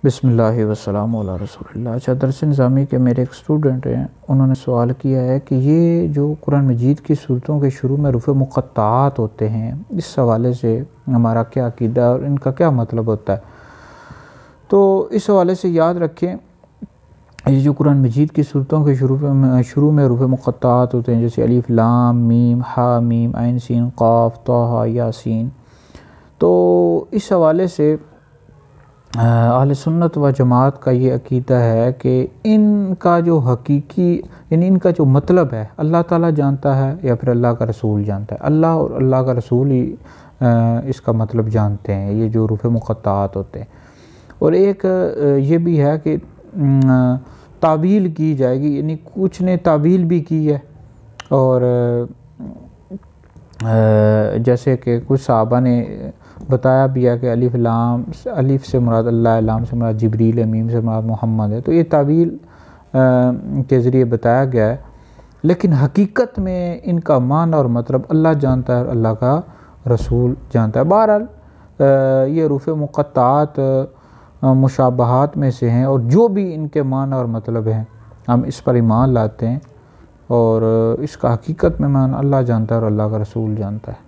بسم اللہ والسلام علی رسول اللہ۔ اچھا، درس نظامی کے میرے ایک اسٹوڈنٹ ہیں، انہوں نے سوال کیا ہے کہ یہ جو قرآن مجید کی صورتوں کے شروع میں حروف مقطعات ہوتے ہیں، اس حوالے سے ہمارا کیا عقیدہ اور ان کا کیا مطلب ہوتا ہے؟ تو اس حوالے سے یاد رکھیں، یہ جو قرآن مجید کی صورتوں کے شروع میں حروف مقطعات ہوتے ہیں، جیسے الف لام میم ہا میم عین سین قاف طہ یاسین، تو اس حوالے سے اہل سنت و جماعت کا یہ عقیدہ ہے کہ ان کا جو حقیقی یعنی ان کا جو مطلب ہے اللہ تعالیٰ جانتا ہے یا پھر اللہ کا رسول جانتا ہے۔ اللہ اور اللہ کا رسول ہی اس کا مطلب جانتے ہیں، یہ جو حروف مقطعات ہوتے ہیں۔ اور ایک یہ بھی ہے کہ تعویل کی جائے گی، یعنی کچھ نے تعویل بھی کی ہے، اور جیسے کہ کچھ صحابہ نے بتایا بھی ہے کہ الف سے مراد اللہ، لام سے مراد جبریل، میم سے مراد محمد ہے، تو یہ تعویل کے ذریعے بتایا گیا ہے، لیکن حقیقت میں ان کا معنی اور مطلب اللہ جانتا ہے اور اللہ کا رسول جانتا ہے۔ بہرحال یہ حروف مقطعات مشابہات میں سے ہیں، اور جو بھی ان کے معنی اور مطلب ہیں ہم اس پر ایمان لاتے ہیں، اور اس کا حقیقت میں معنی اللہ جانتا ہے اور اللہ کا رسول جانتا ہے۔